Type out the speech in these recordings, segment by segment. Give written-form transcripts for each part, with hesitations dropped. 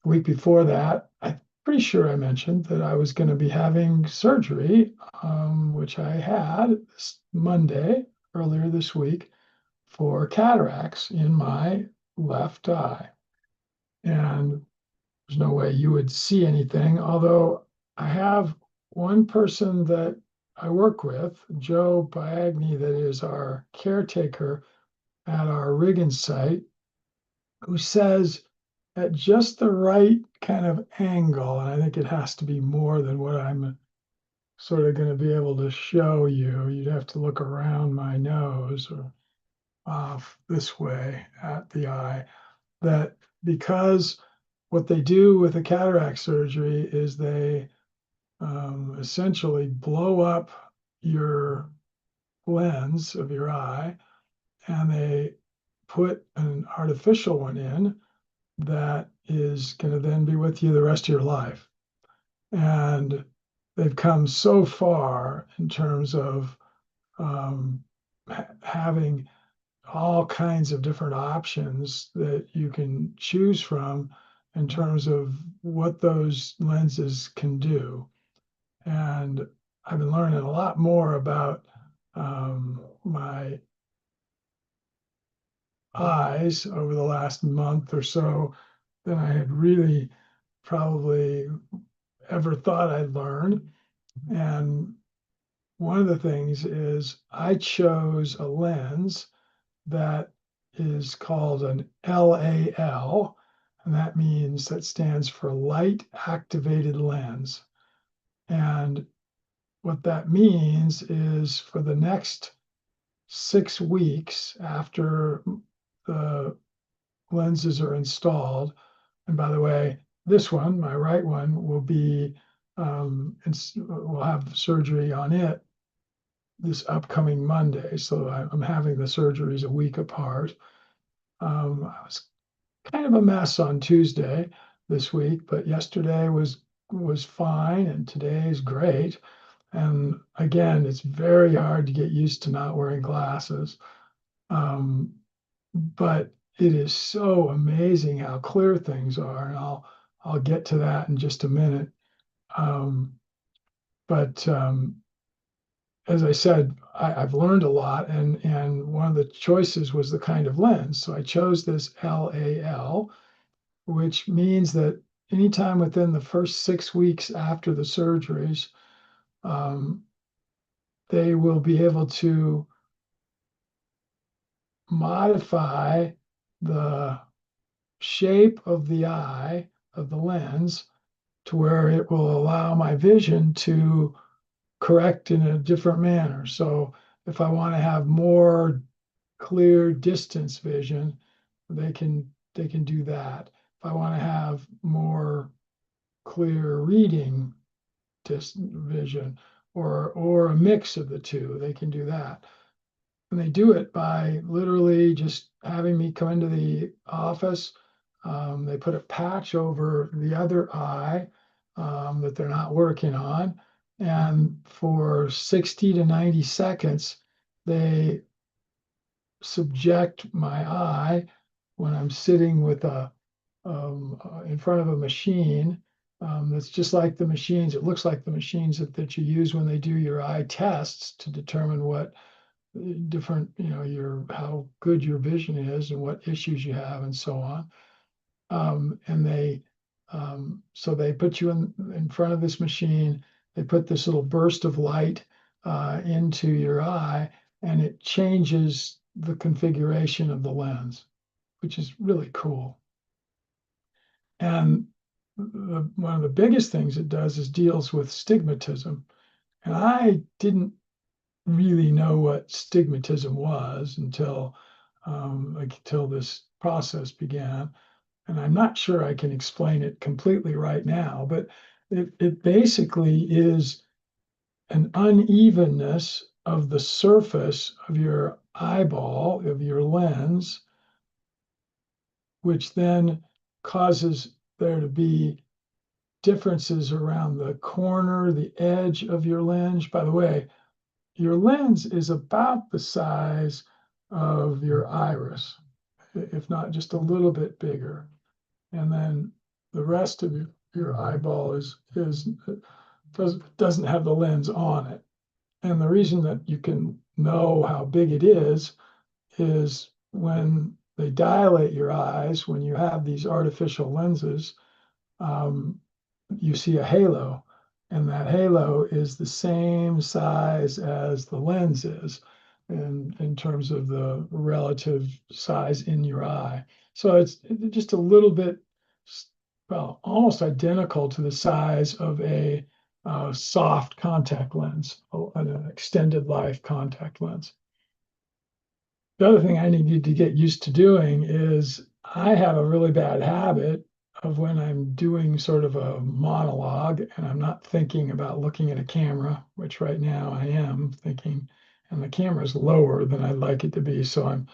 the week before that, I'm pretty sure I mentioned that I was going to be having surgery, which I had this Monday earlier this week for cataracts in my left eye. And there's no way you would see anything, although I have one person that I work with, Joe Biagni, that is our caretaker at our Riggins site, who says at just the right kind of angle, and I think it has to be more than what I'm sort of going to be able to show you. You'd have to look around my nose or off this way at the eye, that because what they do with a cataract surgery is they essentially blow up your lens of your eye and they put an artificial one in that is going to then be with you the rest of your life. And they've come so far in terms of having all kinds of different options that you can choose from in terms of what those lenses can do. And I've been learning a lot more about my eyes over the last month or so than I had really probably ever thought I'd learn. And one of the things is I chose a lens that is called an LAL, and that stands for light activated lens. And what that means is for the next 6 weeks after the lenses are installed, and by the way, this one, my right one, we'll have surgery on it this upcoming Monday. So I'm having the surgeries a week apart. I was kind of a mess on Tuesday this week, but yesterday was fine, and today is great. And again, it's very hard to get used to not wearing glasses. But it is so amazing how clear things are, and I'll get to that in just a minute. Um, but as I said, I've learned a lot, and one of the choices was the kind of lens. So I chose this LAL, which means that anytime within the first 6 weeks after the surgeries, um, they will be able to modify the shape of the eye of the lens to where it will allow my vision to correct in a different manner. So if I want to have more clear distance vision, they can do that. If I want to have more clear reading vision or a mix of the two, they can do that. And they do it by literally just having me come into the office. They put a patch over the other eye that they're not working on. And for 60 to 90 seconds, they subject my eye when I'm sitting with in front of a machine that's just like the machines. It looks like the machines that you use when they do your eye tests to determine what different, how good your vision is and what issues you have and so on. And so they put you in front of this machine. They put this little burst of light into your eye, and it changes the configuration of the lens, which is really cool. And one of the biggest things it does is deals with stigmatism. And I didn't really know what stigmatism was until this process began. And I'm not sure I can explain it completely right now, but it basically is an unevenness of the surface of your eyeball, of your lens, which then causes there to be differences around the corner, the edge of your lens. By the way, your lens is about the size of your iris, if not just a little bit bigger. And then the rest of your eyeball doesn't have the lens on it. And the reason that you can know how big it is when they dilate your eyes, when you have these artificial lenses, um, you see a halo, and that halo is the same size as the lens is in terms of the relative size in your eye. So it's just a little bit, well, almost identical to the size of a soft contact lens, an extended life contact lens. The other thing I needed to get used to doing is I have a really bad habit of when I'm doing sort of a monologue and I'm not thinking about looking at a camera, which right now I am thinking, and the camera's lower than I'd like it to be. So I'm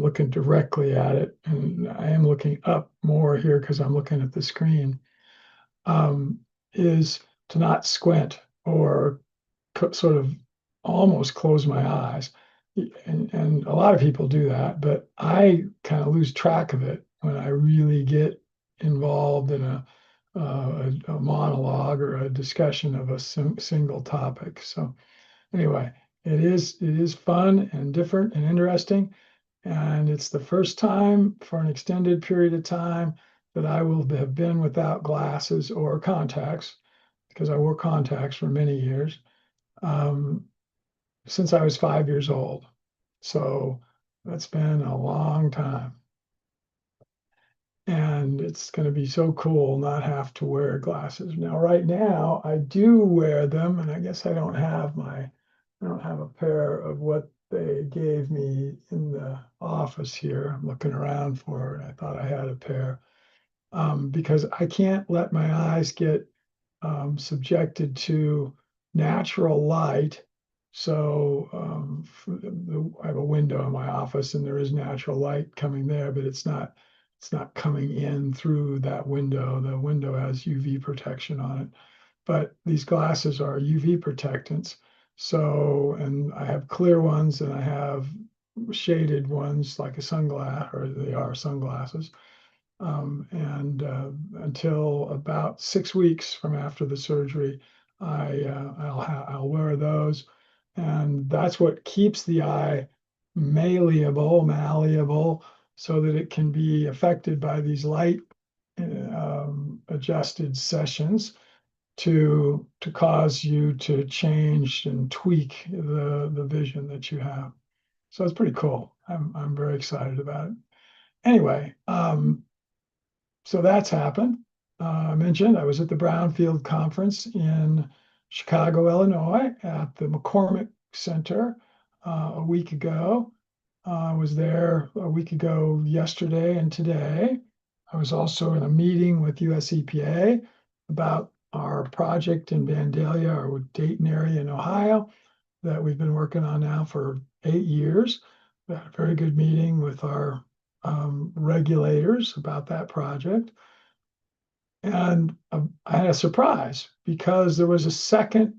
looking directly at it, and I am looking up more here because I'm looking at the screen. Is to not squint or sort of almost close my eyes. And a lot of people do that, but I kind of lose track of it when I really get involved in a monologue or a discussion of a single topic. So anyway, it is fun and different and interesting. And it's the first time for an extended period of time that I will have been without glasses or contacts, because I wore contacts for many years, um, since I was 5 years old. So that's been a long time. And it's going to be so cool not have to wear glasses. Now, right now, I do wear them, and I guess I don't have a pair of what they gave me in the office here. I'm looking around for it. I thought I had a pair, because I can't let my eyes get subjected to natural light. So I have a window in my office, and there is natural light coming there, but it's not coming in through that window. The window has UV protection on it, but these glasses are UV protectants. So, and I have clear ones and I have shaded ones like a sunglass, or they are sunglasses. And until about 6 weeks from after the surgery, I'll wear those, and that's what keeps the eye malleable, so that it can be affected by these light adjusted sessions to cause you to change and tweak the vision that you have. So it's pretty cool. I'm very excited about it. Anyway, so that's happened. I mentioned I was at the Brownfield Conference in Chicago, Illinois, at the McCormick Center a week ago. I was there a week ago yesterday and today. I was also in a meeting with US EPA about our project in Vandalia, or Dayton area in Ohio, that we've been working on now for 8 years. We had a very good meeting with our regulators about that project. And I had a surprise, because there was a second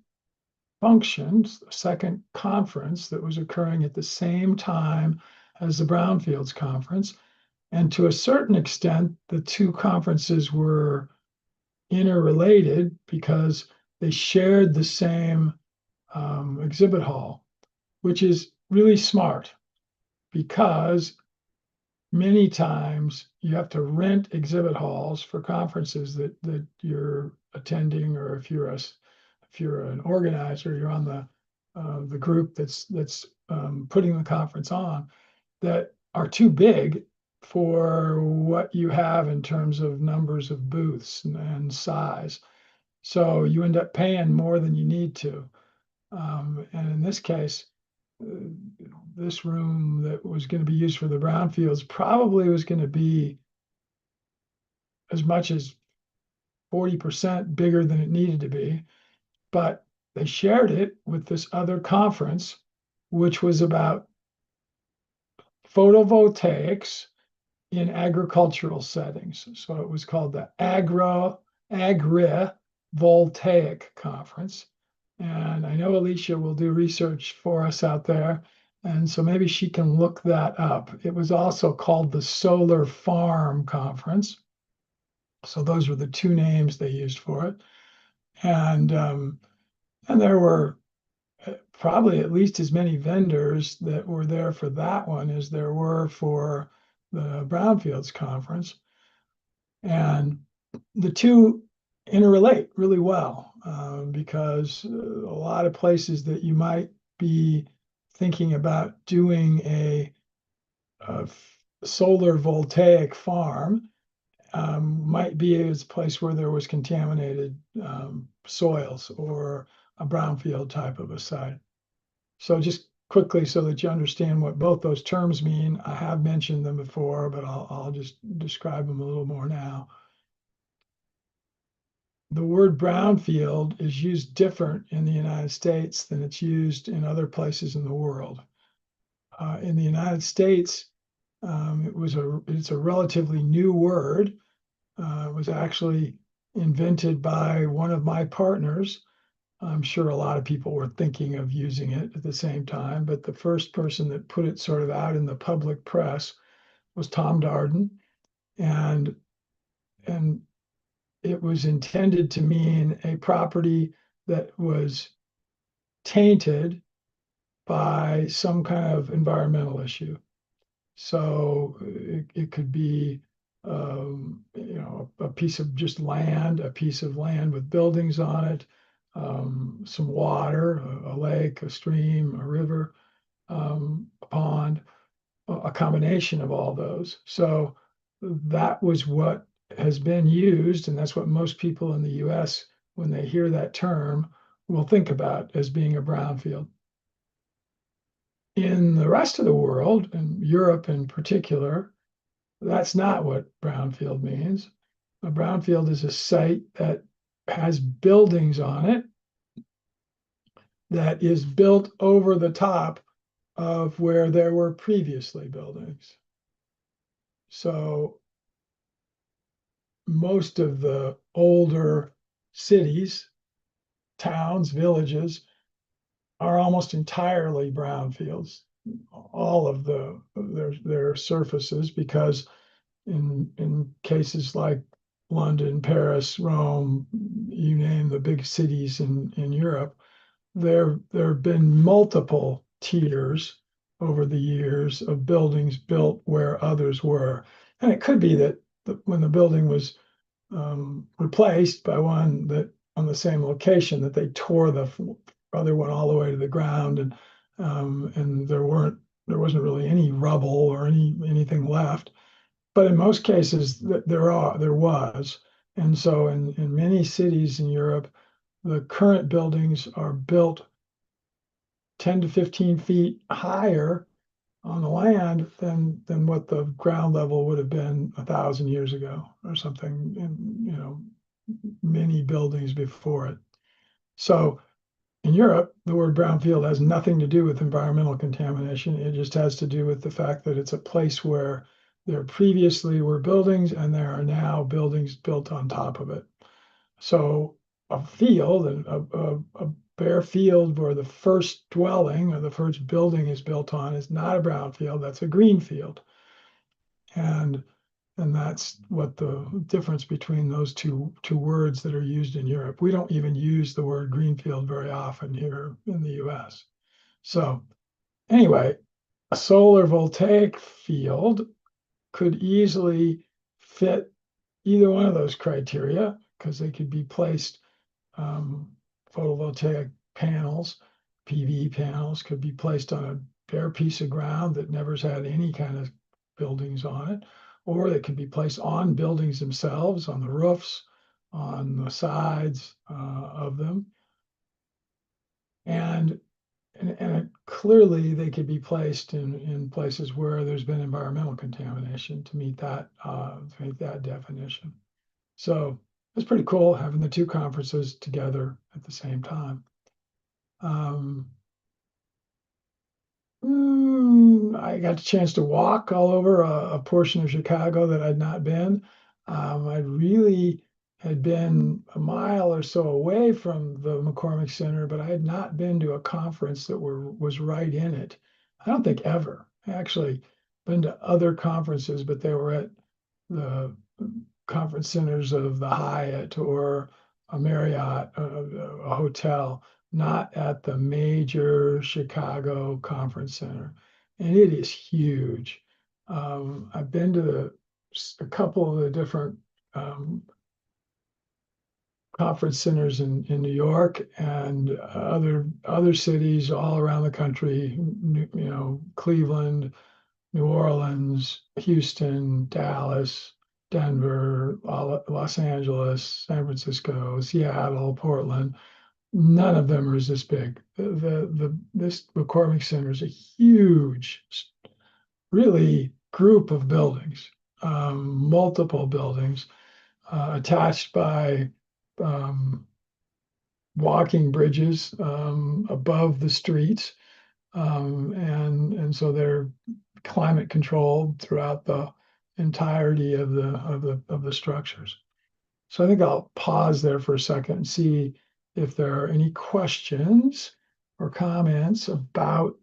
function, a second conference that was occurring at the same time as the Brownfields conference. And to a certain extent, the two conferences were interrelated because they shared the same exhibit hall, which is really smart, because many times you have to rent exhibit halls for conferences that you're attending, or if you're an organizer, you're on the group that's putting the conference on, that are too big for what you have in terms of numbers of booths and size. So you end up paying more than you need to. And in this case, this room that was going to be used for the brownfields probably was going to be as much as 40% bigger than it needed to be. But they shared it with this other conference, which was about photovoltaics in agricultural settings. So it was called the Agri-Voltaic Conference. And I know Alicia will do research for us out there. And so maybe she can look that up. It was also called the Solar Farm Conference. So those were the two names they used for it. And there were probably at least as many vendors that were there for that one as there were for the Brownfields conference. And the two interrelate really well because a lot of places that you might be thinking about doing a solar voltaic farm might be a place where there was contaminated soils or a brownfield type of a site. So just quickly so that you understand what both those terms mean, I have mentioned them before, but I'll just describe them a little more now. The word brownfield is used different in the United States than it's used in other places in the world. In the United States, it's a relatively new word. It was actually invented by one of my partners. I'm sure a lot of people were thinking of using it at the same time, but the first person that put it sort of out in the public press was Tom Darden, and and it was intended to mean a property that was tainted by some kind of environmental issue. So it could be, a piece of just land, a piece of land with buildings on it, some water, a lake, a stream, a river, a pond, a combination of all those. So that was what has been used, and that's what most people in the US, when they hear that term, will think about as being a brownfield. In the rest of the world, and Europe in particular, that's not what brownfield means. A brownfield is a site that has buildings on it that is built over the top of where there were previously buildings. So most of the older cities, towns, villages are almost entirely brownfields. All of their surfaces, because in cases like London, Paris, Rome, you name the big cities in Europe, there have been multiple tiers over the years of buildings built where others were. And it could be that when the building was replaced by one that on the same location, that they tore the other one all the way to the ground, and there wasn't really any rubble or anything left. But in most cases, there was. And so in many cities in Europe, the current buildings are built 10 to 15 feet higher on the land than what the ground level would have been 1,000 years ago or something, and many buildings before it. So in Europe, the word brownfield has nothing to do with environmental contamination. It just has to do with the fact that it's a place where there previously were buildings and there are now buildings built on top of it. So a field, and a bare field where the first dwelling or the first building is built on is not a brownfield, that's a green field. And that's what the difference between those two words that are used in Europe. We don't even use the word greenfield very often here in the US. So anyway, a solar voltaic field could easily fit either one of those criteria because they could be placed, photovoltaic panels, PV panels could be placed on a bare piece of ground that never's had any kind of buildings on it, or they can be placed on buildings themselves, on the roofs, on the sides of them. And clearly they could be placed in places where there's been environmental contamination to meet that definition. So it's pretty cool having the two conferences together at the same time. I got a chance to walk all over a portion of Chicago that I'd not been. I really had been a mile or so away from the McCormick Center, but I had not been to a conference that was right in it. I don't think ever. I actually been to other conferences, but they were at the conference centers of the Hyatt or a Marriott, a hotel, not at the major Chicago conference center. And it is huge. I've been to a couple of the different conference centers in New York and other cities all around the country, Cleveland, New Orleans, Houston, Dallas, Denver, Los Angeles, San Francisco, Seattle, Portland. None of them are this big. This McCormick Center is a huge, really group of buildings, multiple buildings attached by walking bridges above the streets, and so they're climate controlled throughout the entirety of the structures. So I think I'll pause there for a second and see if there are any questions or comments about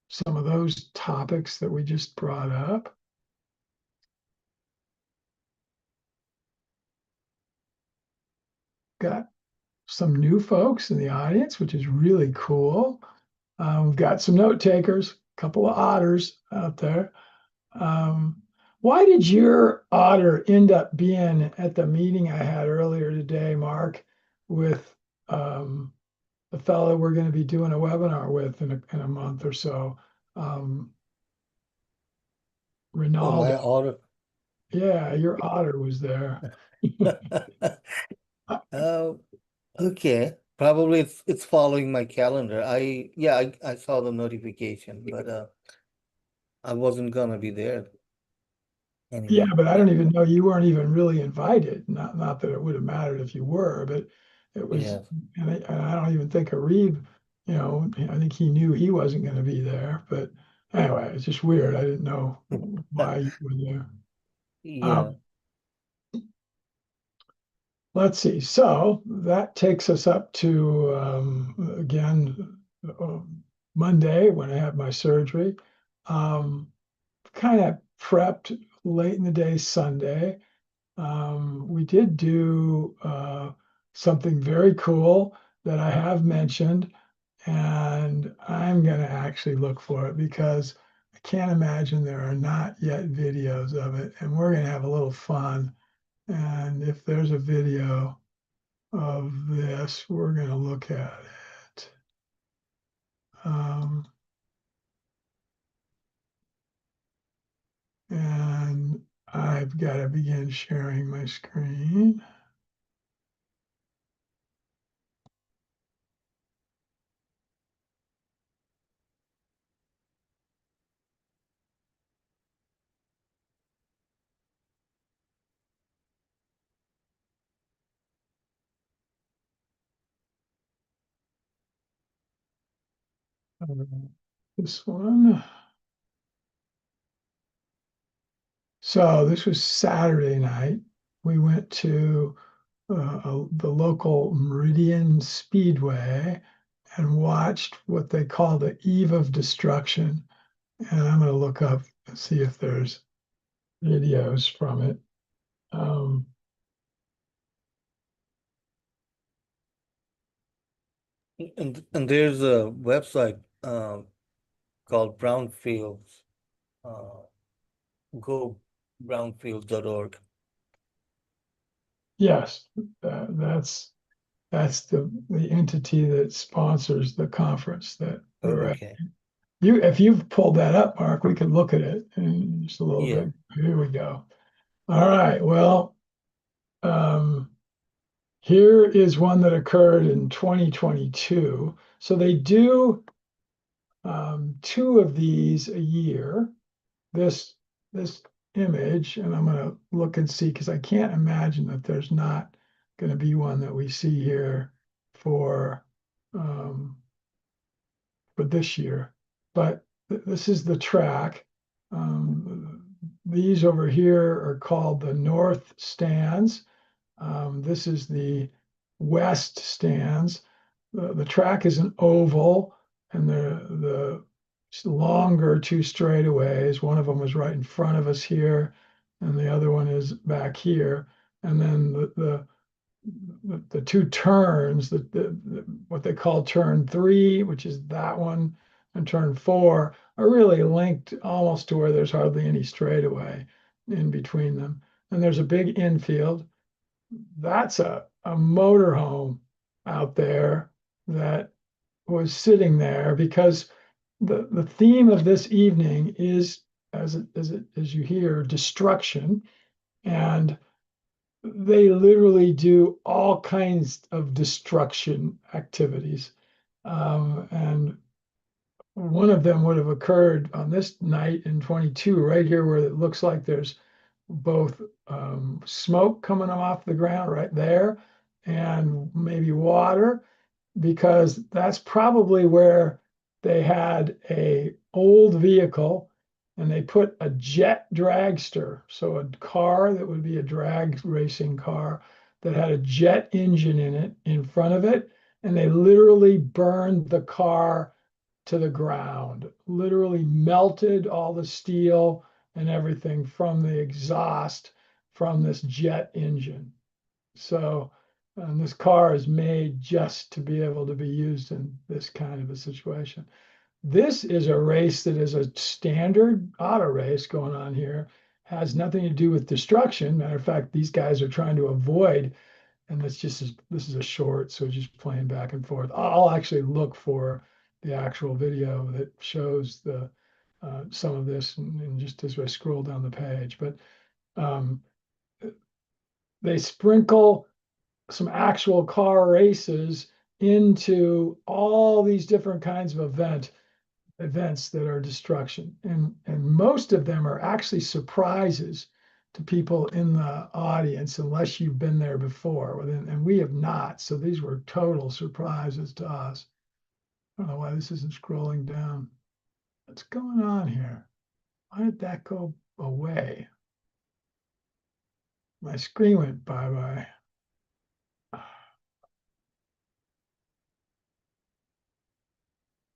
some of those topics that we just brought up. Got some new folks in the audience, which is really cool. We've got some note takers, a couple of otters out there. Why did your otter end up being at the meeting I had earlier today, Mark, with the fellow we're going to be doing a webinar with in a month or so? Oh, Ronaldo. my otter. Yeah, your otter was there. Oh, okay. Probably it's following my calendar. I saw the notification, but I wasn't gonna be there Yeah, anyway. but I Yeah. don't even know, you weren't even really invited. Not that it would have mattered if you were, but it was, Yeah. and I don't even think Arib, I think he knew he wasn't going to be there. But anyway, it's just weird. I didn't know why you were there. Yeah. Um, let's see. So that takes us up to again uh, Monday when I have my surgery. Kind of prepped late in the day Sunday. We did do something very cool that I have mentioned, and I'm going to actually look for it because I can't imagine there are not yet videos of it, and we're going to have a little fun. And if there's a video of this, we're going to look at it. And I've got to begin sharing my screen. This one. So this was Saturday night. We went to the local Meridian Speedway and watched what they call the Eve of Destruction. And I'm going to look up and see if there's videos from it. And there's a website called Brownfields, uh, go brownfields.org. Yes, that's the entity that sponsors the conference that Oh, we're at. okay. If you've pulled that up, Mark, we can look at it in just a little Yeah. bit. Here we go. All right. Well, here is one that occurred in 2022. So they do two of these a year. This this image, and I'm going to look and see because I can't imagine that there's not going to be one that we see here for um, for this year. But this is the track. These over here are called the north stands. This is the west stands. The track is an oval, and the longer two straightaways. One of them was right in front of us here, and the other one is back here. And then the two turns, what they call turn 3, which is that one, and turn 4 are really linked almost to where there's hardly any straightaway in between them. And there's a big infield. That's a motorhome out there that was sitting there because the theme of this evening is, as you hear, destruction. And they literally do all kinds of destruction activities. And one of them would have occurred on this night in 22, right here, where it looks like there's both smoke coming off the ground right there and maybe water, because that's probably where they had a old vehicle and they put a jet dragster, so a car that would be a drag racing car that had a jet engine in it in front of it, and they literally burned the car to the ground, literally melted all the steel and everything from the exhaust from this jet engine. So this car is made just to be able to be used in this kind of a situation. This is a race that is a standard auto race going on here, has nothing to do with destruction. Matter of fact, these guys are trying to avoid, and this is a short, so just playing back and forth. I'll actually look for the actual video that shows the some of this, and just as I scroll down the page. But um, they sprinkle some actual car races into all these different kinds of events that are destruction. And most of them are actually surprises to people in the audience, unless you've been there before. And we have not. So these were total surprises to us. I don't know why this isn't scrolling down. What's going on here? Why did that go away? My screen went bye-bye.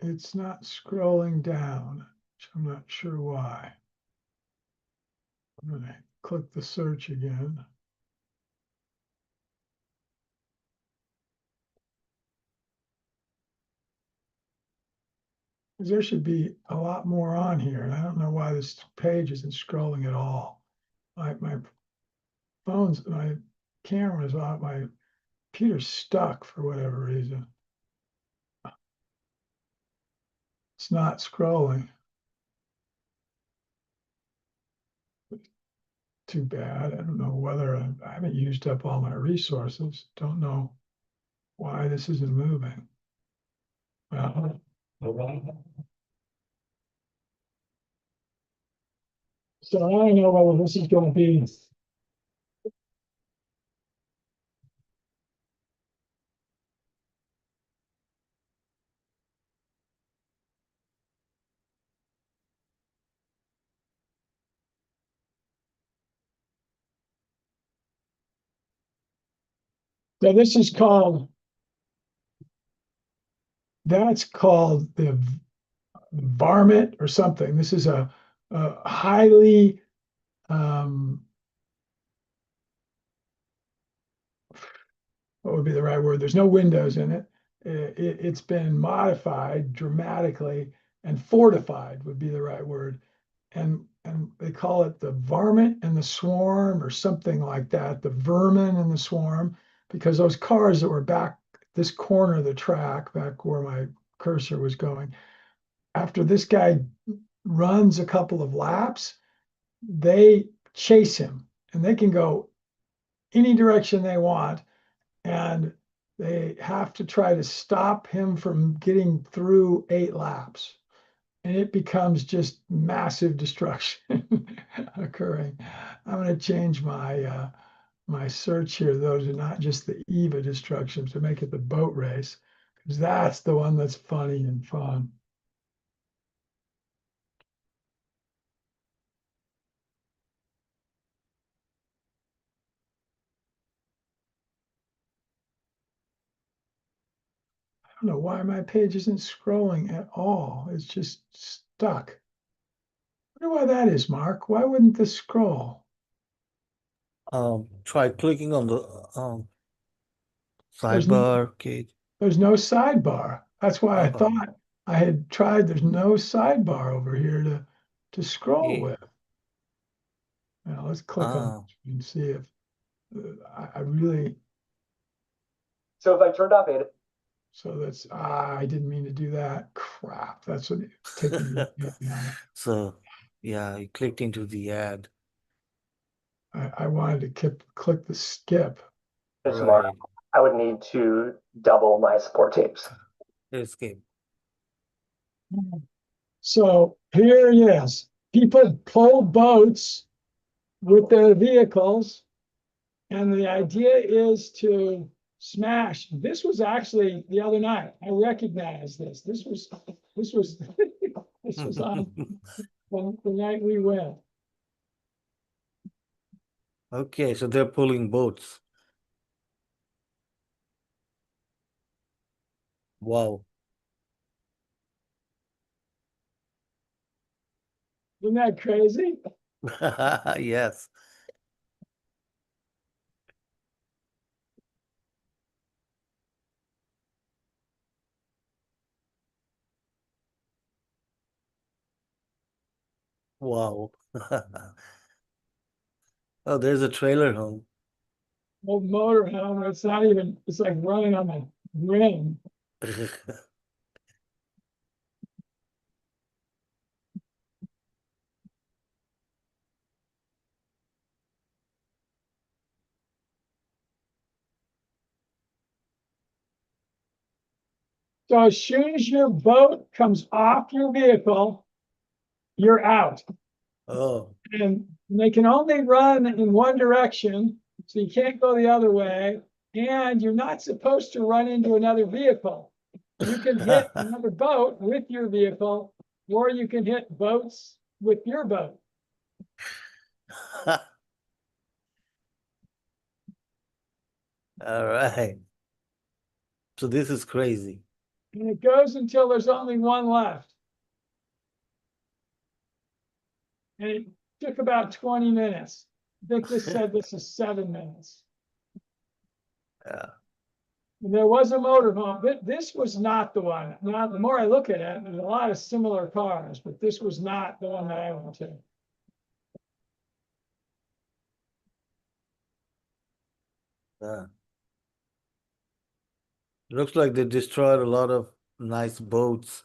It's not scrolling down, which I'm not sure why. I'm going to click the search again. Because there should be a lot more on here, and I don't know why this page isn't scrolling at all. My camera's off, my computer's stuck for whatever reason. It's not scrolling. Too bad. I don't know whether I haven't used up all my resources. Don't know why this isn't moving. Well, so I don't know whether this is going to be. So this is called, that's called the varmint or something. This is a highly what would be the right word? There's no windows in it. It's been modified dramatically, and fortified would be the right word. And they call it the varmint and the swarm or something like that, the vermin and the swarm, because those cars that were back this corner of the track, back where my cursor was going, after this guy runs a couple of laps, they chase him, and they can go any direction they want, and they have to try to stop him from getting through 8 laps. And it becomes just massive destruction occurring. I'm going to change my search here, though, to not just the EVA destruction, to make it the boat race, because that's the one that's funny and fun. I don't know why my page isn't scrolling at all. It's just stuck. I wonder why that is, Mark. Why wouldn't this scroll? Try clicking on the There's no, sidebar cage. there's no sidebar. That's why I Oh, thought I had tried. There's no sidebar over here to scroll okay. with. Now let's click on Ah, this and see if I really. So if I turned off it, So that's I didn't mean to do that. Crap. That's what it's taking me down. so yeah, you clicked into the ad. I wanted to click the skip. tomorrow, Right. I would need to double my support tapes. Escape. So here it is. People pull boats with their vehicles, and the idea is to smash. This was actually the other night. I recognized this. This was this was on the night we went. Okay, so they're pulling boats. Wow. Isn't that crazy? Yes. Wow. Oh, there's a trailer home. Old motorhome. It's not even. It's like running on a rim. So as soon as your boat comes off your vehicle, you're out. Oh. And they can only run in one direction, so you can't go the other way. And you're not supposed to run into another vehicle. You can hit another boat with your vehicle, or you can hit boats with your boat. All right. So this is crazy. And it goes until there's only one left. And it took about 20 minutes. I think this said this is 7 minutes. Yeah. And there was a motorhome, but this was not the one. Now, the more I look at it, there's a lot of similar cars, but this was not the one that I went to. Yeah. Looks like they destroyed a lot of nice boats.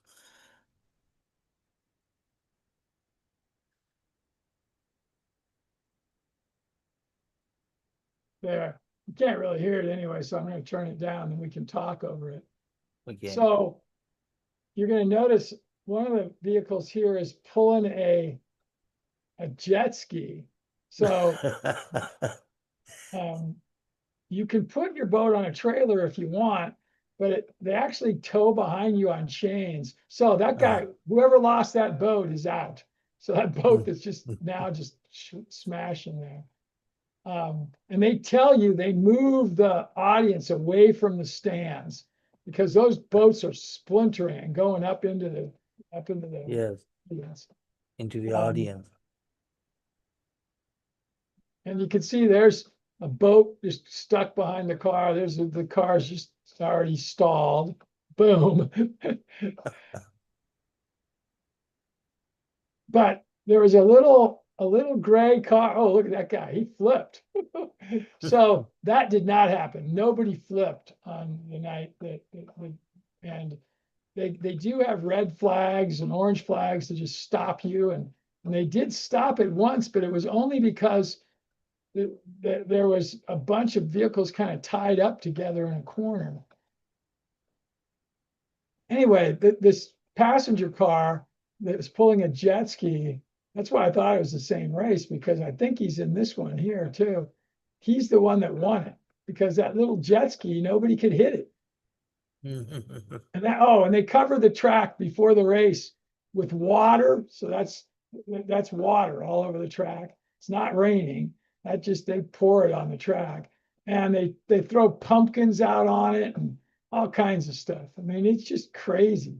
There. You can't really hear it anyway, so I'm going to turn it down and we can talk over it. Okay. So you're going to notice one of the vehicles here is pulling a jet ski. So you can put your boat on a trailer if you want, but they actually tow behind you on chains. So that guy, whoever lost that boat is out. So that boat that's just now just smashing there. And they tell you they move the audience away from the stands because those boats are splintering and going up into the Yes, audience. into the Um, audience. And you can see there's a boat just stuck behind the car. There's the car's just already stalled. Boom. But there was a little gray car. Oh, look at that guy. He flipped. So that did not happen. Nobody flipped on the night and they do have red flags and orange flags to just stop you. And they did stop it once, but it was only because there was a bunch of vehicles kind of tied up together in a corner. Anyway, this passenger car that was pulling a jet ski, that's why I thought it was the same race, because I think he's in this one here too. He's the one that won it because that little jet ski, nobody could hit it. And they cover the track before the race with water. So that's water all over the track. It's not raining. That just they pour it on the track. And they throw pumpkins out on it and all kinds of stuff. I mean, it's just crazy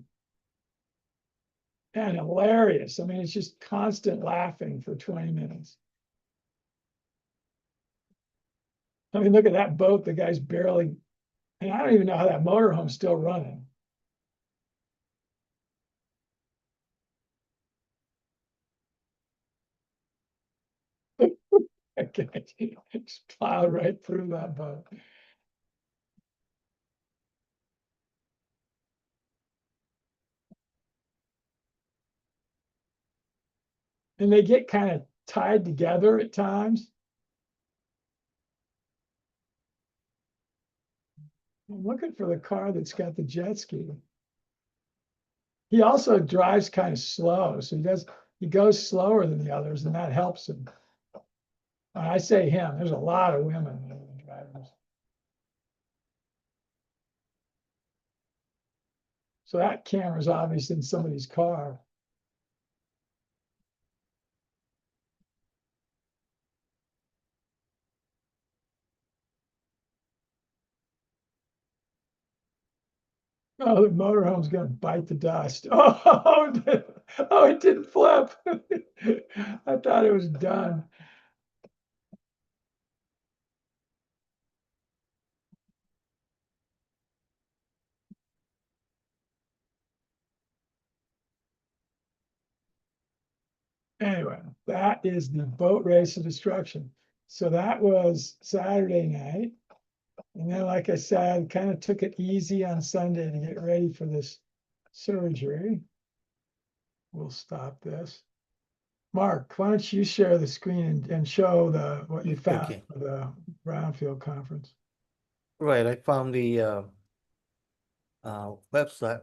and hilarious. I mean, it's just constant laughing for 20 minutes. I mean, look at that boat. The guy's barely, and I don't even know how that motorhome's still running. Okay, just plowed right through that boat. And they get kind of tied together at times. I'm looking for the car that's got the jet ski. He also drives kind of slow, so he goes slower than the others, and that helps him. I say him, there's a lot of women drivers. So that camera's obviously in somebody's car. Oh, the motorhome's gonna bite the dust. Oh, oh, it didn't flip. I thought it was done. Anyway, that is the boat race of destruction. So that was Saturday night. And then, like I said, kind of took it easy on Sunday to get ready for this surgery. We'll stop this. Mark, why don't you share the screen and show what you found Okay. for the Brownfield conference? Right, I found the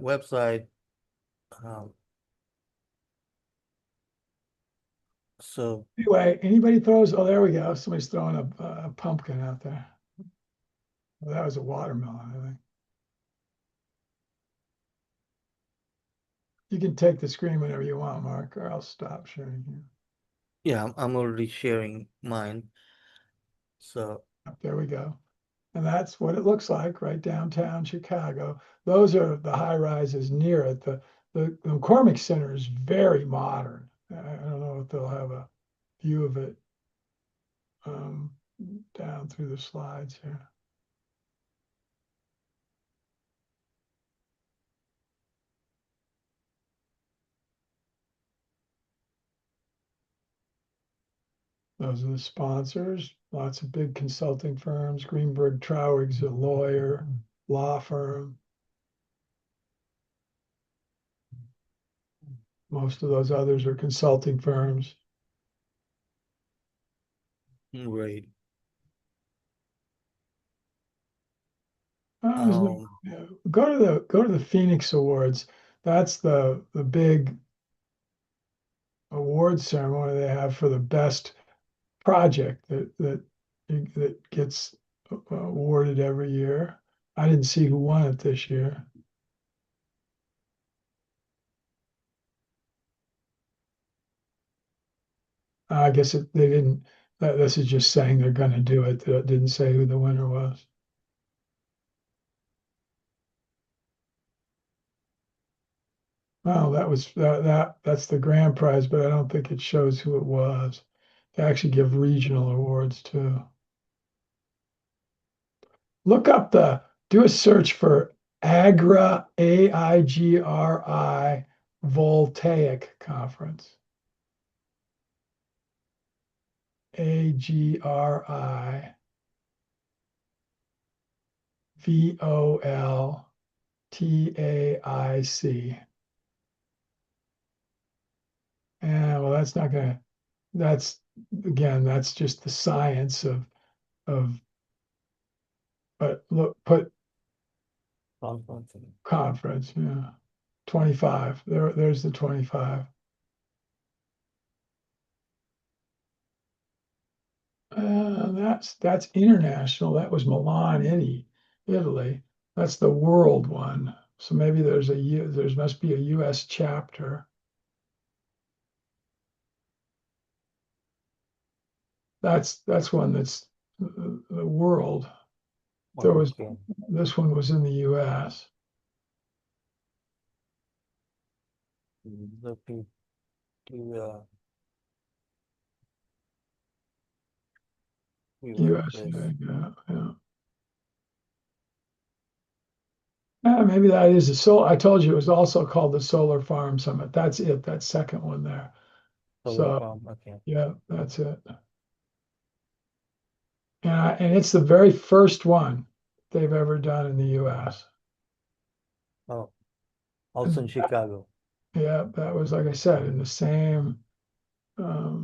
website. Um, so Anyway, anybody throws, oh, there we go. Somebody's throwing a pumpkin out there. Well, that was a watermelon, I think. You can take the screen whenever you want, Mark, or I'll stop sharing here. yeah, I'm already sharing mine. So There we go. And that's what it looks like right downtown Chicago. Those are the high rises near it. The McCormick Center is very modern. I don't know if they'll have a view of it down through the slides here. Those are the sponsors, lots of big consulting firms. Greenberg Trauig's a lawyer, law firm. Most of those others are consulting firms. right. Oh, go to the Phoenix Awards. That's the big award ceremony they have for the best project that gets awarded every year. I didn't see who won it this year. I guess they didn't. This is just saying they're going to do it. It didn't say who the winner was. Well, that's the grand prize, but I don't think it shows who it was. They actually give regional awards too. Look up do a search for AGRI, AIGRI Voltaic Conference. AGRI VOLTAIC. And well, that's not gonna, that's again, that's just the science of but look, put conference, yeah. 25. There's the 25. That's international. That was Milan, Italy. That's the world one. So maybe there must be a US chapter. That's one that's the world. There was Okay. this one was in the US. Looking to We like USA, this. yeah. Maybe that is I told you it was also called the Solar Farm Summit. That's it, that second one there. Solar So, farm, okay. yeah, that's it. And it's the very first one they've ever done in the US. Oh, also in Chicago. Yeah, that was, like I said, in the same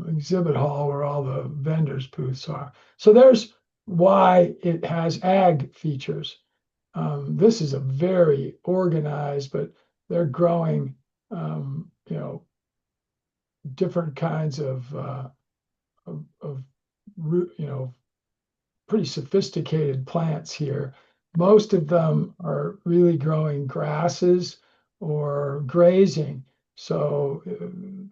exhibit hall where all the vendors' booths are. So there's why it has ag features. This is a very organized, but they're growing, different kinds of root, pretty sophisticated plants here. Most of them are really growing grasses or grazing. So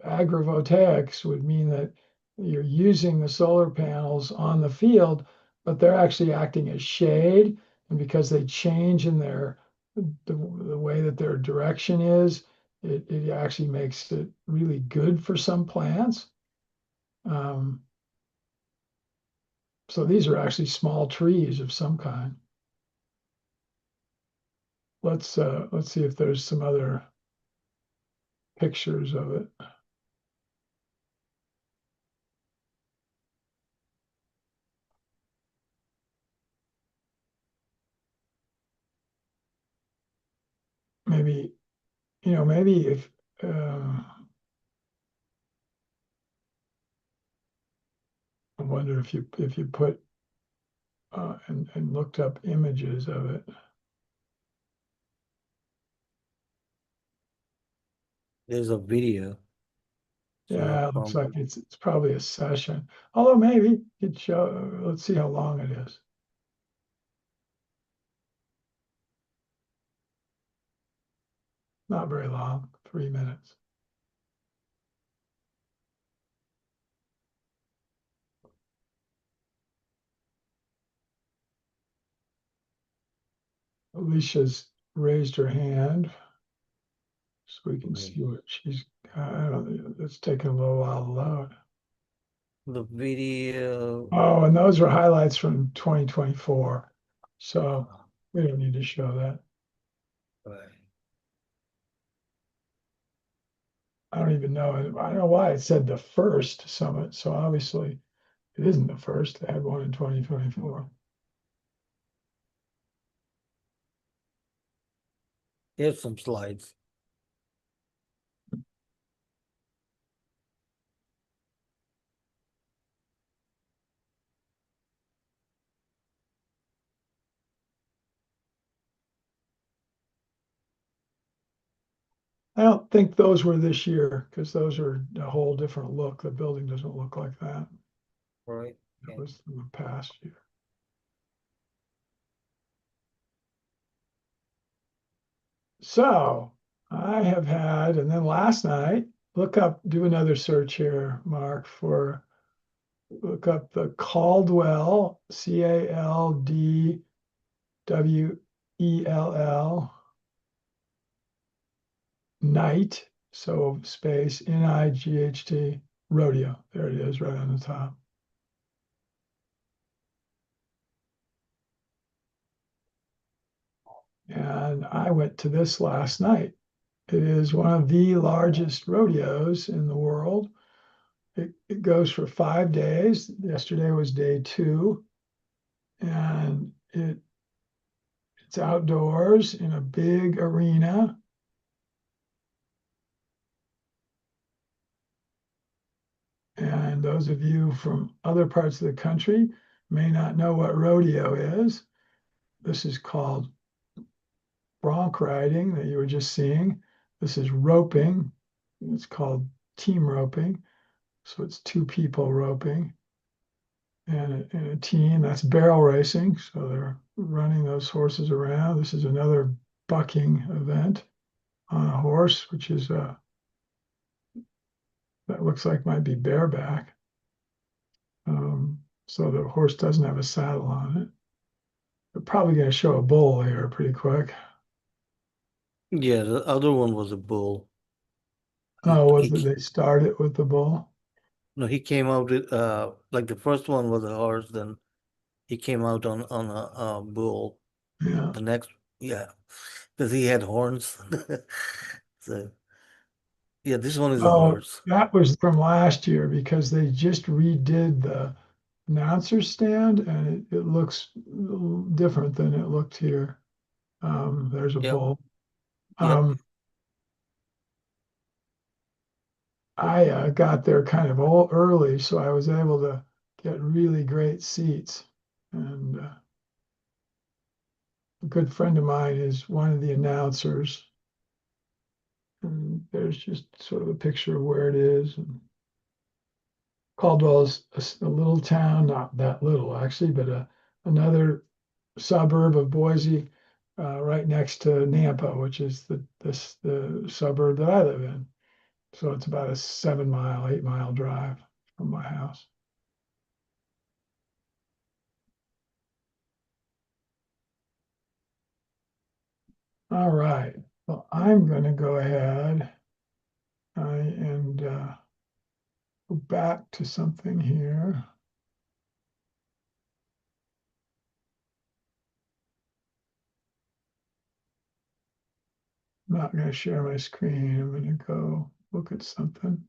agrivoltaics would mean that you're using the solar panels on the field, but they're actually acting as shade. And because they change in the way that their direction is, it actually makes it really good for some plants. So these are actually small trees of some kind. Let's see if there's some other pictures of it. Maybe, maybe if I wonder if you put and looked up images of it. There's a video. Yeah, it looks From like it's probably a session. Although maybe it show. Let's see how long it is. Not very long, 3 minutes. Alicia's raised her hand, so we can see what she's. I don't. It's taking a little while to load. the video. Oh, and those are highlights from 2024. So we don't need to show that. Right. I don't even know. I don't know why it said the first summit. So obviously it isn't the first. They had one in 2024. Here's some slides. I don't think those were this year because those are a whole different look. The building doesn't look like that. Right. It Okay. was in the past year. So I have had, and then last night, do another search here, Mark, look up the Caldwell, Caldwell, Night, so space, NIGHT, rodeo. There it is, right on the top. And I went to this last night. It is one of the largest rodeos in the world. It goes for 5 days. Yesterday was day 2. And it's outdoors in a big arena. And those of you from other parts of the country may not know what rodeo is. This is called bronc riding that you were just seeing. This is roping. It's called team roping. So it's 2 people roping and a team. That's barrel racing. So they're running those horses around. This is another bucking event on a horse, which is that looks like might be bareback. So the horse doesn't have a saddle on it. They're probably going to show a bull here pretty quick. Yeah, the other one was a bull. Oh, was He it they started with the bull? No, he came out with like the first one was a horse, then he came out on a bull. Yeah. The next, yeah, because he had horns. So yeah, this one is a Oh, horse. that was from last year because they just redid the announcer stand and it looks a little different than it looked here. There's a Yep. bull. Yep. I got there kind of all early, so I was able to get really great seats. And a good friend of mine is one of the announcers. And there's just sort of a picture of where it is. And Caldwell is a little town, not that little actually, but another suburb of Boise, right next to Nampa, which is the suburb that I live in. So it's about a 7-mile, 8-mile drive from my house. All right. Well, I'm going to go ahead and go back to something here. I'm not going to share my screen. I'm going to go look at something.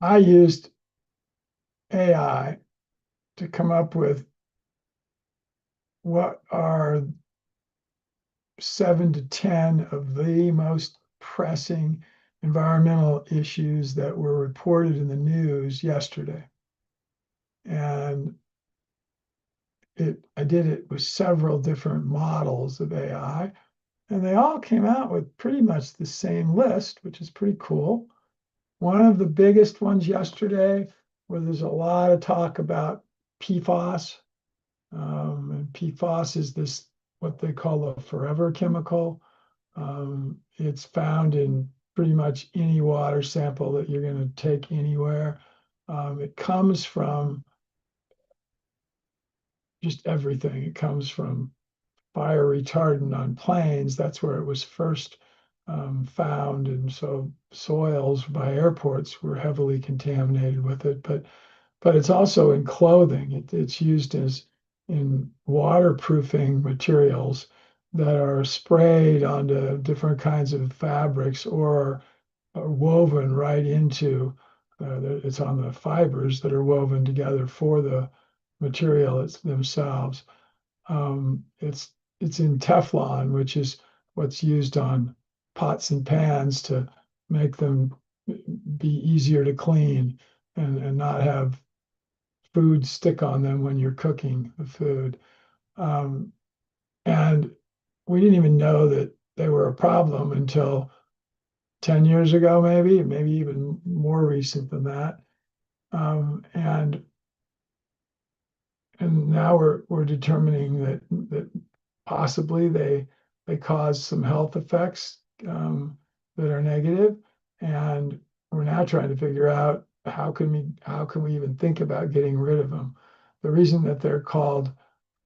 I used AI to come up with what are 7 to 10 of the most pressing environmental issues that were reported in the news yesterday. And I did it with several different models of AI, and they all came out with pretty much the same list, which is pretty cool. One of the biggest ones yesterday, where there's a lot of talk about PFAS, and PFAS is this what they call a forever chemical. It's found in pretty much any water sample that you're going to take anywhere. It comes from just everything. It comes from fire retardant on planes. That's where it was first found. And so soils by airports were heavily contaminated with it. But it's also in clothing. It's used in waterproofing materials that are sprayed onto different kinds of fabrics or are woven right into, it's on the fibers that are woven together for the material themselves. It's in Teflon, which is what's used on pots and pans to make them be easier to clean and not have food stick on them when you're cooking the food. And we didn't even know that they were a problem until 10 years ago, maybe even more recent than that. And now we're determining that possibly they cause some health effects that are negative, and we're now trying to figure out how can we even think about getting rid of them. The reason that they're called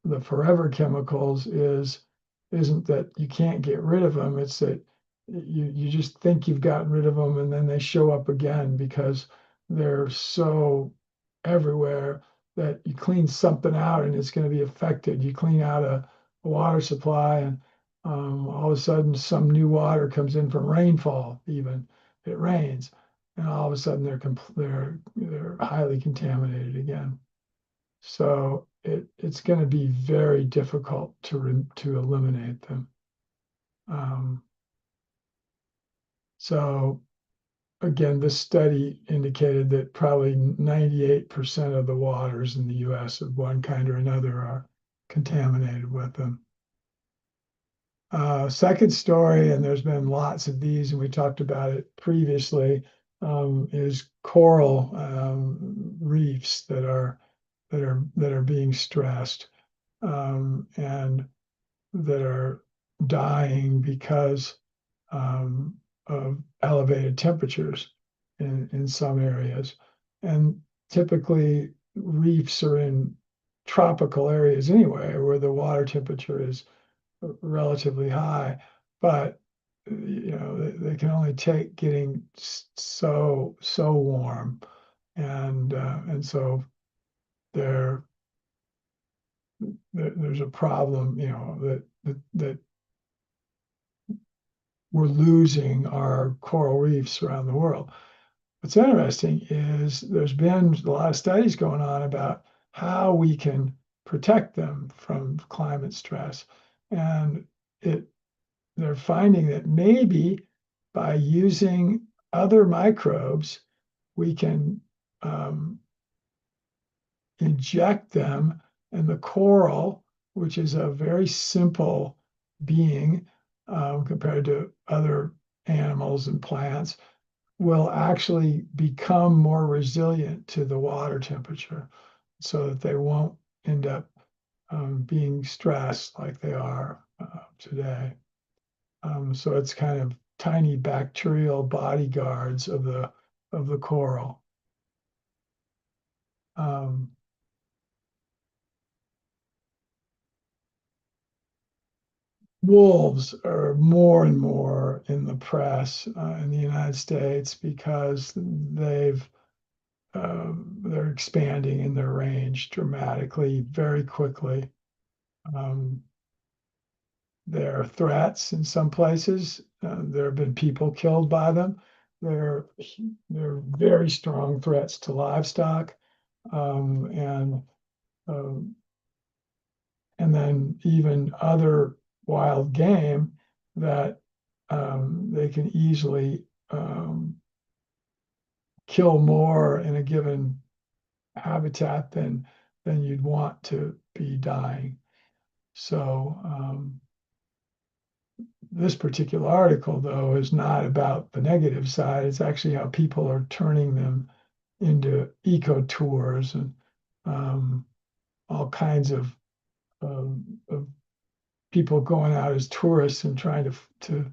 the forever chemicals isn't that you can't get rid of them. It's that you just think you've gotten rid of them and then they show up again because they're so everywhere that you clean something out and it's going to be affected. You clean out a water supply and all of a sudden some new water comes in from rainfall. Even it rains, and all of a sudden they're highly contaminated again. So it's going to be very difficult to eliminate them. So again, this study indicated that probably 98% of the waters in the U.S. of one kind or another are contaminated with them. Second story, and there's been lots of these, and we talked about it previously, is coral reefs that are being stressed and that are dying because of elevated temperatures in some areas. And typically reefs are in tropical areas anyway, where the water temperature is relatively high. But they can only take getting so warm, and so there's a problem, that we're losing our coral reefs around the world. What's interesting is there's been a lot of studies going on about how we can protect them from climate stress, and they're finding that maybe by using other microbes, we can inject them, and the coral, which is a very simple being compared to other animals and plants, will actually become more resilient to the water temperature so that they won't end up being stressed like they are today. So it's kind of tiny bacterial bodyguards of the coral. Wolves are more and more in the press in the United States because they're expanding in their range dramatically, very quickly. There are threats in some places. There have been people killed by them. They're very strong threats to livestock, and then even other wild game that they can easily kill more in a given habitat than you'd want to be dying. So this particular article, though, is not about the negative side. It's actually how people are turning them into eco tours and all kinds of people going out as tourists and trying to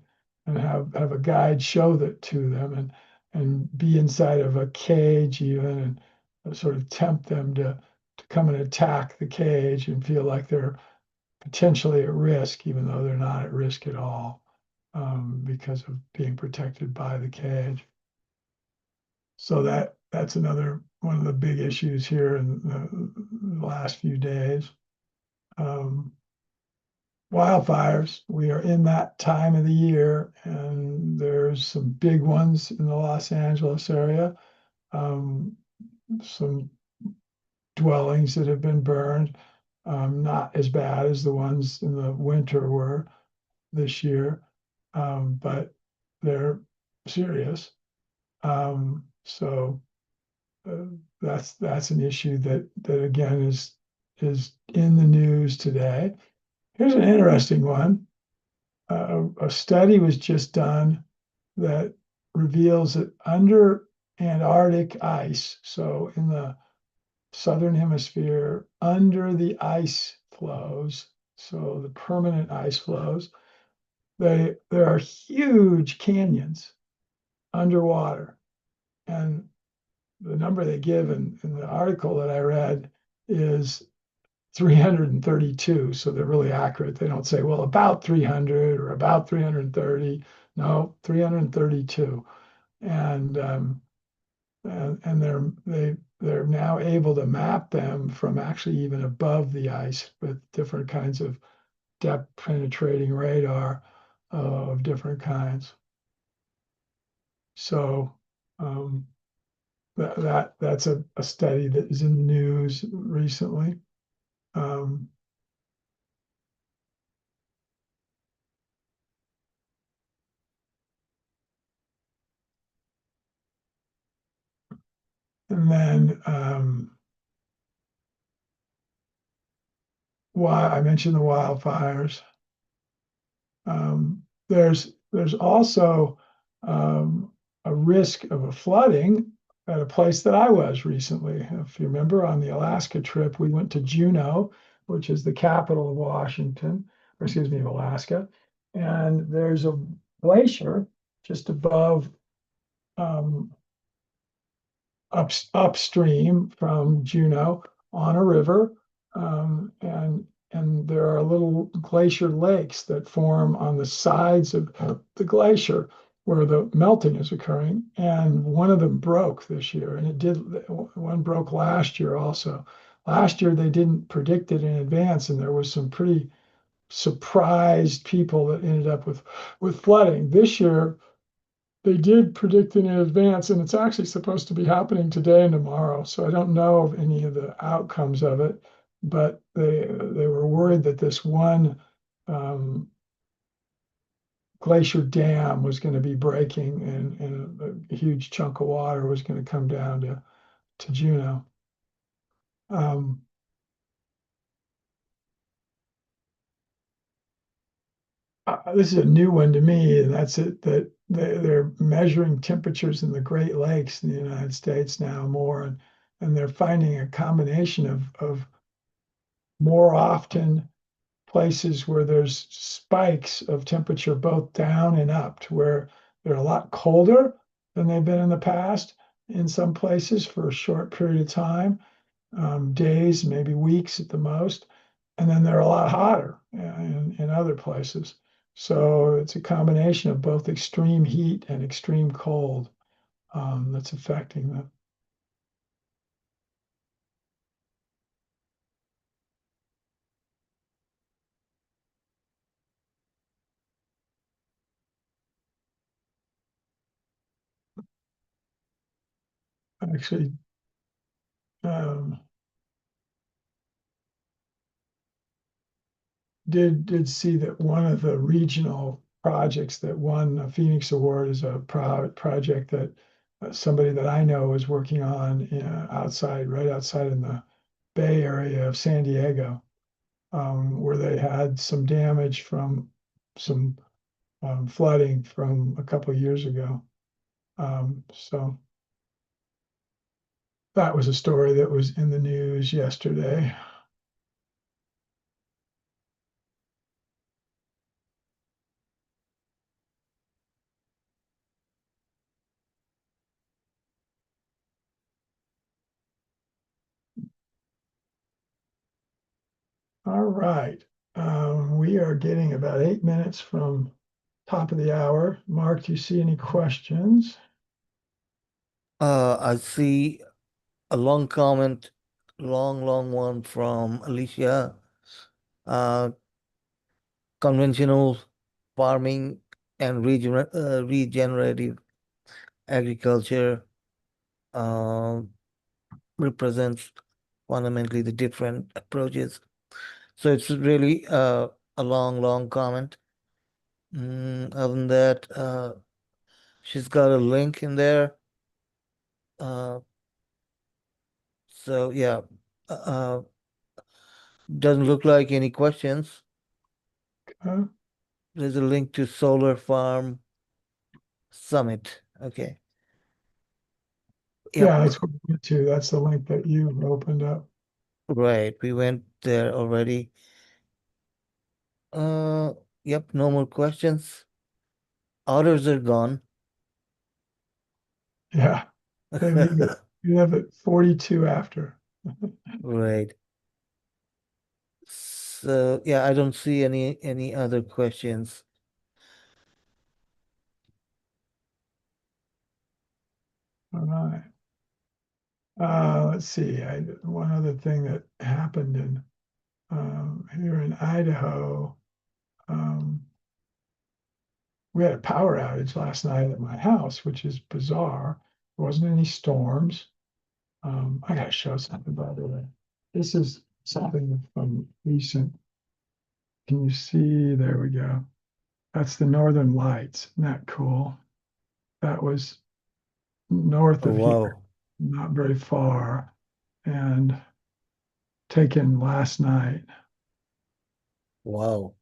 and have a guide show that to them and be inside of a cage even and sort of tempt them to come and attack the cage and feel like they're potentially at risk, even though they're not at risk at all, because of being protected by the cage. So that's another one of the big issues here in the last few days. Wildfires, we are in that time of the year, and there's some big ones in the Los Angeles area. Some dwellings that have been burned, not as bad as the ones in the winter were this year, but they're serious. So that's an issue that again is in the news today. Here's an interesting one. A study was just done that reveals that under Antarctic ice, so in the southern hemisphere, under the ice flows, so the permanent ice flows, there are huge canyons underwater. And the number they give in the article that I read is 332. So they're really accurate. They don't say, well, about 300 or about 330. No, 332. And they're now able to map them from actually even above the ice with different kinds of depth penetrating radar of different kinds. So that's a study that is in the news recently. And then why I mentioned the wildfires. There's also a risk of a flooding at a place that I was recently. If you remember, on the Alaska trip, we went to Juneau, which is the capital of Washington, or excuse me, of Alaska. And there's a glacier just above upstream from Juneau on a river, and and there are little glacier lakes that form on the sides of the glacier where the melting is occurring. And one of them broke this year, and one broke last year also. Last year, they didn't predict it in advance, and there was some pretty surprised people that ended up with flooding. This year, they did predict it in advance, and it's actually supposed to be happening today and tomorrow. So I don't know of any of the outcomes of it, but they were worried that this one glacier dam was going to be breaking, and a huge chunk of water was going to come down to Juneau. This is a new one to me, and that's it, that they're measuring temperatures in the Great Lakes in the United States now more, and they're finding a combination of more often places where there's spikes of temperature both down and up, to where they're a lot colder than they've been in the past in some places for a short period of time, days, maybe weeks at the most. And then they're a lot hotter in other places. So it's a combination of both extreme heat and extreme cold that's affecting them. Actually, did see that one of the regional projects that won a Phoenix Award is a project that somebody that I know is working on right outside in the Bay Area of San Diego, where they had some damage from some flooding from a couple of years ago. So that was a story that was in the news yesterday. All right. We are getting about 8 minutes from top of the hour. Mark, do you see any questions? I see a long comment, long one from Alicia. Conventional farming and regenerative agriculture represents fundamentally the different approaches. So it's really a long comment. Other than that, she's got a link in there. So yeah, uh, doesn't look like any questions. There's a link to Solar Farm Summit. Okay. Yeah, Yep. that's what we went to. That's the link that you opened up. Right. We went there already. Yep, no more questions. Others are gone. Yeah, they leave it. You have it 42 after. Right. So yeah, I don't see any other questions. All right. Let's see. One other thing that happened here in Idaho, we had a power outage last night at my house, which is bizarre. There wasn't any storms. I gotta show something, by the way. This is something from recent. Can you see? There we go. That's the Northern Lights. Isn't that cool? That was north Oh, of here, wow. not very far, and taken last night. Wow.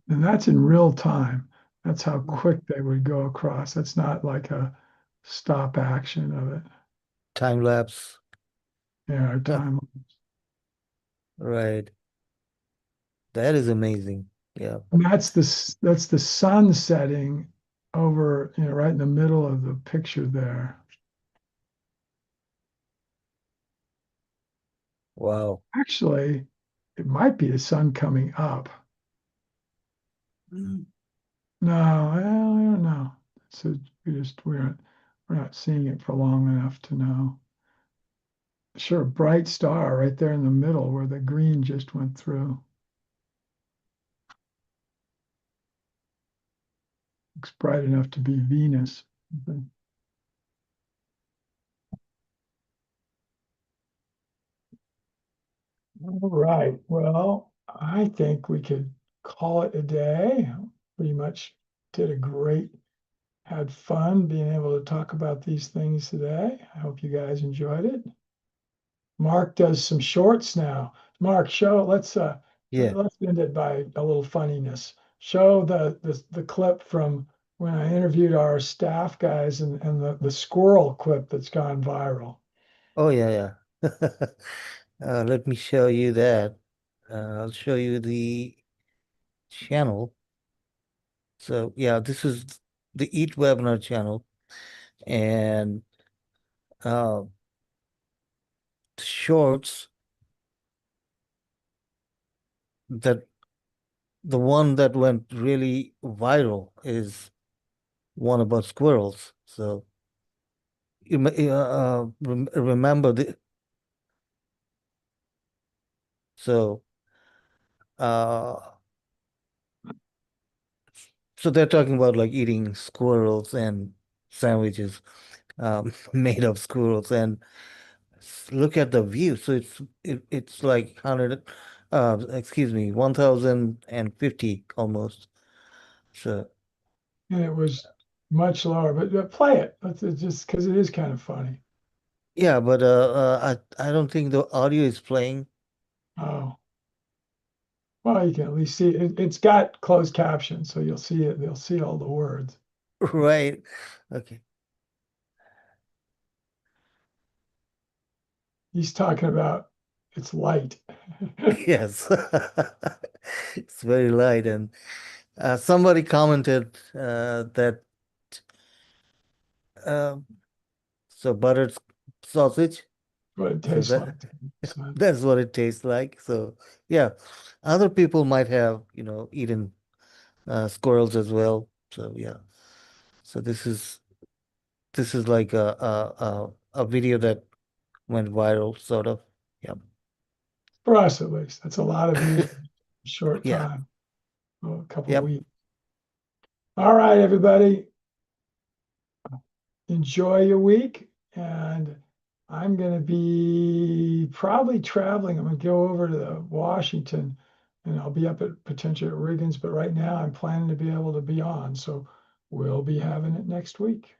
And that's in real time. That's how quick they would go across. That's not like a stop action of it. Time lapse. Yeah, Huh, time. right. That is amazing. Yeah. And that's the sun setting over, right in the middle of the picture there. Wow. Actually, it might be the sun coming up. Mm. No, I don't know. So we're not seeing it for long enough to know. Sure, bright star right there in the middle where the green just went through. Looks bright enough to be Venus. Okay. All right. Well, I think we could call it a day. Pretty much did a great, had fun being able to talk about these things today. I hope you guys enjoyed it. Mark does some shorts now. Mark, Yeah. let's end it by a little funniness. Show the clip from when I interviewed our staff guys and the squirrel clip that's gone viral. Oh, yeah, yeah. Let me show you that. I'll show you the channel. So, yeah, this is the Eat webinar channel, and uh, shorts that the one that went really viral is one about squirrels. So remember the so uh so they're talking about like eating squirrels and sandwiches made of squirrels, and look at the view. So it's like 100 excuse me, 1050 almost. So And it was much lower, but play it. It's just because it is kind of funny. yeah, but I don't think the audio is playing. Oh, well, you can at least see it. It's got closed captions, so you'll see it. They'll see all the words. Right. Okay. He's talking about it's light. Yes. It's very light. And somebody commented that uh, so buttered sausage. What it So tastes like. So, that's what it tastes like. So yeah, other people might have, eaten squirrels as well. So yeah. So this is like a video that went viral, sort of. Yeah. for us, at least, that's a lot of views in a short Yeah. time, well, a couple of Yep. weeks. All right, everybody, enjoy your week. And I'm going to be probably traveling. I'm going to go over to Washington and I'll be up at potential at Riggins. But right now, I'm planning to be able to be on. So we'll be having it next week.